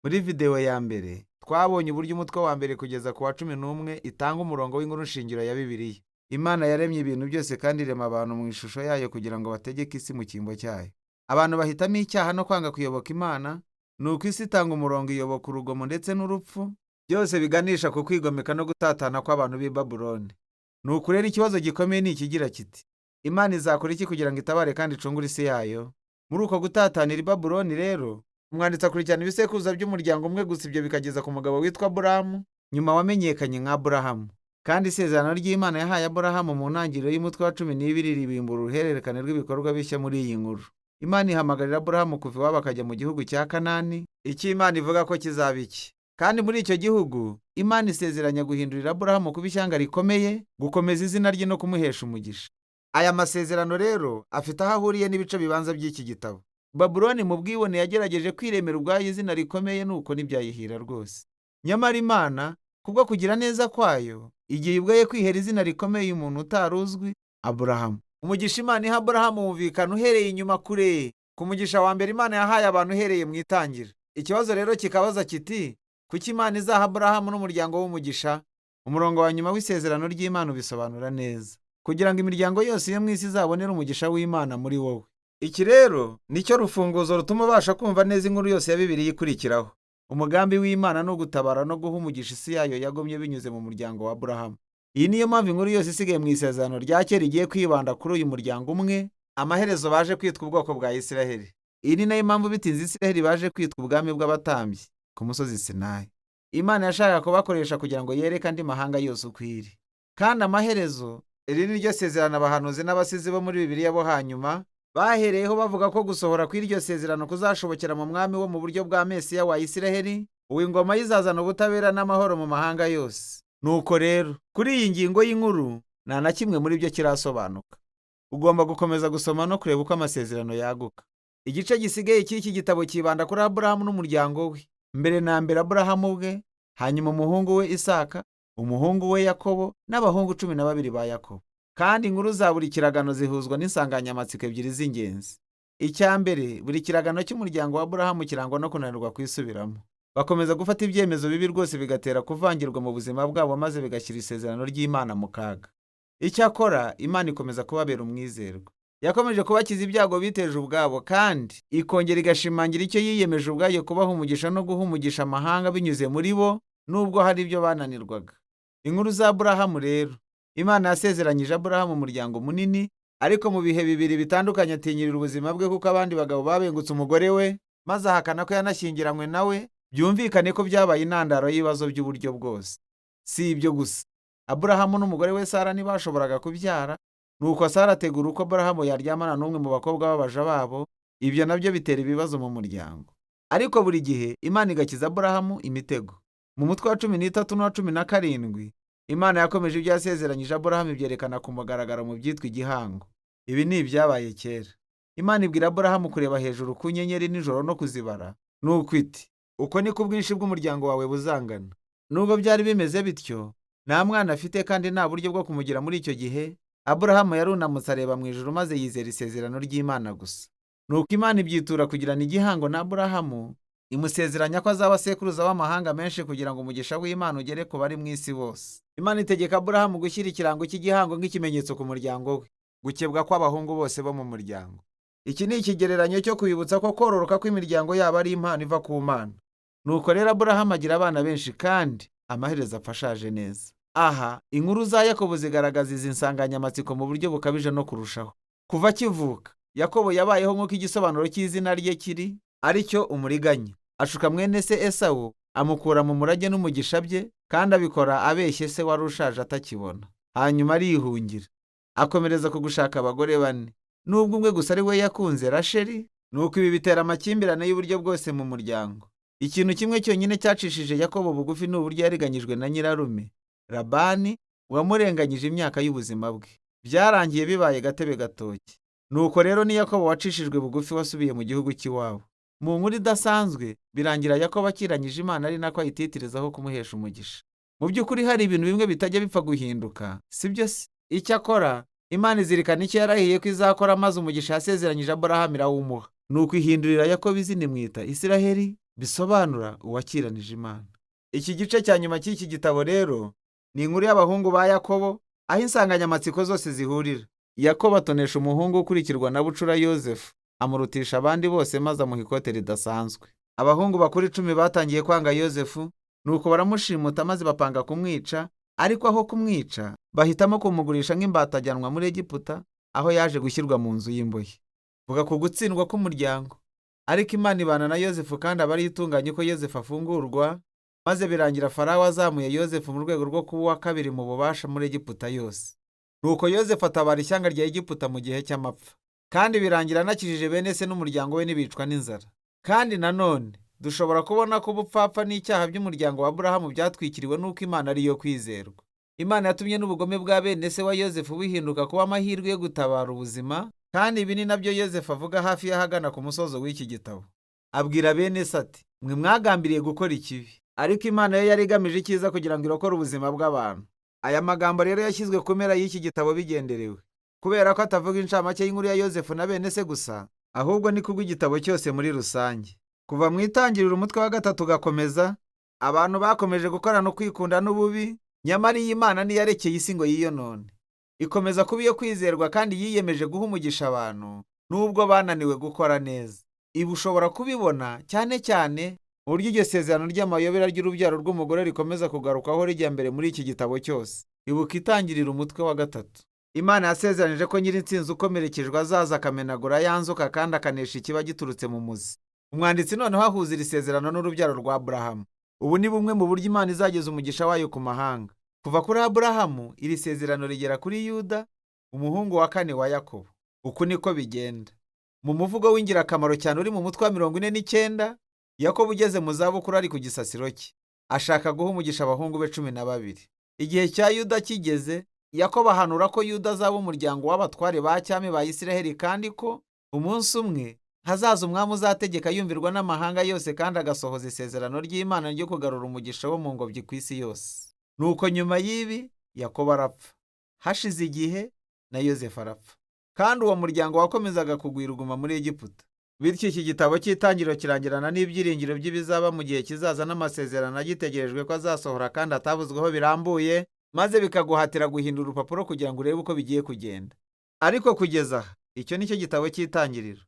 Muri video ya mbere, twabonye uburyo umutwe wa mbere kugeza ku wa 11 itanga umurongo w'inkuru shingiro ya Bibiliya. Imana yaremye ibintu byose kandi irema abantu mu ishusho yayo kugira ngo bategeke isi mu cyimbo cyayo. Abantu bahitamo icyaha no kwanga kuyoboka Imana, nuko isi itanga umurongo iyoboka urugomo ndetse n'urupfu, byose biganisha ku kwigomeka no gutatana kw'abantu b'i Babuloni. Nuko rero ikibazo gikomeye ni ikigira kiti: Imana izakora iki kugira ngo itabare kandi icungure isi yayo? Muri uko gutatanira i Babuloni rero, umwanditsi akurikirana ibisekuruza by'umuryango umwe gusa, ibyo bikageza ku mugabo witwa Aburahamu, nyuma wamenyekanye nka Aburahamu. Kandi isezerano ry'Imana yahaye Aburahamu mu ntangiriro y'umutwe wa 12 ribimbura uruhererekane rw'ibikorwa bishya muri iyi nkuru. Imana ihamagarira Aburahamu kuva iwabo akajya mu gihugu cya Kanani, icyo Imana ivuga ko kizaba iki. Kandi muri icyo gihugu, Imana isezeranya guhindurira Aburahamu kuba ishyanga rikomeye, gukomeza izina rye no kumuhesha umugisha. Aya masezerano rero afite aho ahuriye n'ibice bibanza by'iki gitabo. Babuloni mu bwibone yagerageje kwiremera ubwayo izina rikomeye, nuko ntibyayihira rwose. Nyamara Imana kubwo kugira neza kwayo, igihe ibwaye kwihera izina rikomeye umuntu utaruzwi, Aburahamu. Umugisha Imana iha Aburahamu wumvikana uhereye inyuma kure ku mugisha wa mbere Imana yahaye abantu uhereye mu itangira. Ikibazo rero kikabaza kiti: kuki Imana izaha Aburahamu n'umuryango w'umugisha? Umurongo wa nyuma w'isezerano ry'Imana ubisobanura neza, kugira ngo imiryango yose yo mu isi izabonere umugisha w'Imana muri wowe. Iki rero nicyo rufunguzo rutuma ubasha kumva neza inkuru yose ya Bibiliya ikurikiraho. Umugambi w'Imana no gutabara no guha umugisha isi yayo yagomye binyuze mu muryango wa Aburahamu. Iyi niyo mpamvu inkuru yose isigaye mu isezerano rya kera igiye kwibanda kuri uyu muryango umwe, amaherezo baje kwitwa ubwoko bwa Isiraheli. Iyi ni nayo mpamvu bitinze Isiraheli baje kwitwa ubwami bw'abatambyi ku musozi Sinayi. Imana yashakaga kubakoresha kugira ngo yereke andi mahanga yose uko iri. Kandi amaherezo, iri ni ryo sezerano abahanuzi n'abasizi bo muri Bibiliya bo hanyuma bahereyeho bavuga ko gusohora kw'iryo sezerano kuzashobokera mu mwami wo mu buryo bwa Mesiya wa Isiraheli, uw'ingoma y'izazana ubutabera n'amahoro mu mahanga yose. Nuko rero, kuri iyi ngingo y'inkuru, nta na kimwe muri byo kirasobanuka. Ugomba gukomeza gusoma no kureba uko amasezerano yaguka. Igice gisigaye cy'iki gitabo kibanda kuri Aburahamu n'umuryango we. Mbere na mbere Aburahamu ubwe, hanyuma umuhungu we Isaka, umuhungu we Yakobo n'abahungu 12 ba Yakobo. Kandi inkuru za buri kiragano zihuzwa n'insanganyamatsiko ebyiri z'ingenzi. Icya mbere, buri kiragano cy'umuryango wa Aburahamu kirangwa no kunanirwa kwisubiramo. Bakomeza gufata ibyemezo bibi rwose bigatera kuvangirwa mu buzima bwabo, maze bigashyira isezerano ry'Imana mu kaga. Icyakora Imana ikomeza kubabera umwizerwa. Yakomeje kubakiza ibyago biteje ubwabo, kandi ikongera igashimangira icyo yiyemeje ubwayo kubaha umugisha no guha umugisha amahanga binyuze muri bo, nubwo hari ibyo bananirwaga. Inkuru za Aburahamu rero, Imana yasezeranyije Aburahamu umuryango munini, ariko mu bihe bibiri bitandukanye atinyirira ubuzima bwe kuko abandi bagabo babengutse umugore we, maze ahakana ko yanashyingiranywe nawe. Byumvikane ko byabaye intandaro y'ibibazo by'uburyo bwose. Si ibyo gusa, Aburahamu n'umugore we Sara ntibashoboraga kubyara, nuko Sara ategura uko Aburahamu yaryamana n'umwe mu bakobwa b'abaja babo. Ibyo nabyo bitera ibibazo mu muryango. Ariko buri gihe Imana igakiza Aburahamu imitego. Mu mutwe wa 13 n'uwa 17, Imana yakomeje ibyo yasezeranyije Aburahamu, ibyerekana ku mugaragaro mu byitwa igihango. Ibi ni ibyabaye kera. Imana ibwira Aburahamu kureba hejuru ku nyenyeri nijoro no kuzibara, nuko iti: uko ni ko ubwinshi bw'umuryango wawe buzangana. Nubwo byari bimeze bityo, nta mwana afite kandi nta buryo bwo kumugira muri icyo gihe, Aburahamu yarunamutse areba mu ijuru maze yizera isezerano ry'Imana gusa. Nuko Imana ibyitura kugirana igihango na Aburahamu, imusezeranya ko azaba sekuruza w'amahanga menshi kugira ngo umugisha w'Imana ugere ku bari mu isi bose. Imana itegeka Aburahamu gushyira ikirango cy'igihango nk'ikimenyetso ku muryango we, gukebwa kw'abahungu bose bo mu muryango. Iki ni ikigereranyo cyo kwibutsa ko kororoka kw'imiryango yabo ari impano iva ku Mana. Nuko rero Aburahamu agira abana benshi, kandi amaherezo afashaje neza. Aha, inkuru za Yakobo zigaragaza izi nsanganyamatsiko mu buryo bukabije no kurushaho. Kuva akivuka, Yakobo yabayeho nk'uko igisobanuro cy'izina rye kiri, ari cyo umuriganya. Ashuka mwene se Esawu, amukura mu murage n'umugisha bye, kandi abikora abeshye se wari ushaje atakibona. Hanyuma arihungira, akomereza ku gushaka abagore 4. Nubwo umwe gusa ari we yakunze, Rasheli. Nuko ibi bitera amakimbirane y'uburyo bwose mu muryango. Ikintu kimwe cyonyine cyacishije Yakobo bugufi ni uburyo yariganyijwe na nyirarume Labani, wamurenganyije imyaka y'ubuzima bwe. Byarangiye bibaye gatebe gatoki. Nuko rero ni Yakobo wacishijwe bugufi wasubiye mu gihugu cy'iwabo. Mu nkuru idasanzwe, birangira Yakobo akiranyije Imana, ari nako ayititirizaho kumuhesha umugisha. Mu by'ukuri hari ibintu bimwe bitajya bipfa guhinduka, sibyo se? Icyakora Imana izirikana icyo yarahiye ko izakora, maze umugisha yasezeranyije Aburahamu irawumuha. Nuko ihindurira Yakobo izina imwita Isiraheli, bisobanura uwakiranije Imana. Iki gice cya nyuma cy'iki gitabo rero ni inkuru y'abahungu ba Yakobo, aho insanganyamatsiko zose zihurira. Yakobo atonesha umuhungu ukurikirwa na bucura Yozefu, amurutisha abandi bose maze amuha ikote ridasanzwe. Abahungu bakuru 10 batangiye kwanga Yozefu, nuko baramushimuta maze bapanga kumwica, ariko aho kumwica bahitamo kumugurisha nk'imbata ajyanwa muri Egiputa, aho yaje gushyirwa mu nzu y'imbohe. Vuga ku gutsindwa k'umuryango. Ariko Imana ibana na Yozefu kandi aba ari itunganye ko Yozefu afungurwa, maze birangira Farawo azamuye Yozefu mu rwego rwo kuba uwa kabiri mu bubasha muri Egiputa yose. Nuko Yozefu atabara ishyanga rya Egiputa mu gihe cy'amapfa, kandi birangira anakijije bene se n'umuryango we ntibicwa n'inzara. Kandi nanone dushobora kubona ko ubupfapfa n'icyaha by'umuryango wa Aburahamu byatwikiriwe n'uko Imana ari iyo kwizerwa. Imana yatumye n'ubugome bwa bene se wa Yozefu bihinduka kuba amahirwe yo gutabara ubuzima, kandi ibi ni nabyo Yozefu avuga hafi y'ahagana ku musozo w'iki gitabo. Abwira bene se ati, mwe mwagambiriye gukora ikibi, ariko Imana yo yari igamije icyiza kugira ngo irokore ubuzima bw'abantu. Aya magambo rero yashyizwe ku mpera y'iki gitabo bigenderewe, kubera ko atavuga incamake y'inkuru ya Yozefu na bene se gusa, ahubwo ni kubw'igitabo cyose muri rusange. Kuva mu itangiriro umutwe wa 3 ugakomeza, abantu bakomeje gukora no kwikunda n'ububi, nyamara iyi Imana ntiyarekeye isi ngo yiyonone. Ikomeza kuba iyo kwizerwa kandi yiyemeje guha umugisha abantu, nubwo bananiwe gukora neza. Ibi ushobora kubibona cyane cyane mu buryo iryo sezerano ry'amayobera ry'urubyaro rw'umugore rikomeza kugarukaho rijya mbere muri iki gitabo cyose. Ibuka itangiriro umutwe wa 3. Imana yasezeranije ko nyir'intsinzi ukomerekejwe azaza akamenagura yanzuka kandi akanesha ikiba giturutse mu muzi. Umwanditsi noneho ahuza iri sezerano n'urubyaro rwa Aburahamu. Ubu ni bumwe mu buryo Imana izageza umugisha wayo ku mahanga. Kuva kuri Aburahamu, iri sezerano rigera kuri Yuda, umuhungu wa 4 wa Yakobo. Uku niko bigenda. Mu muvugo w'ingirakamaro cyane uri mu mutwe wa 49, Yakobo ugeze mu zabukuru ari ku gisasiro cye, ashaka guha umugisha abahungu be 12. Igihe cya Yuda kigeze, Yakobo ahanura ko Yuda azaba umuryango w'abatware ba cyami ba Isiraheli, kandi ko umunsi umwe hazaza umwami uzategeka yumvirwa n'amahanga yose kandi agasohoza isezerano ry'Imana ryo kugarura umugisha wo mu ngobyi ku isi yose. Nuko nyuma y'ibi Yakobo arapfa. Hashize igihe na Yozefu arapfa, kandi uwo muryango wakomezaga kugwira uguma muri Egiputa. Bityo iki gitabo cy'itangiriro kirangirana n'ibyiringiro by'ibizaba mu gihe kizaza n'amasezerano agitegerejwe ko azasohora kandi atavuzweho birambuye, maze bikaguhatira guhindura urupapuro kugira ngo urebe uko bigiye kugenda. Ariko kugeza aha, icyo nicyo gitabo cy'itangiriro.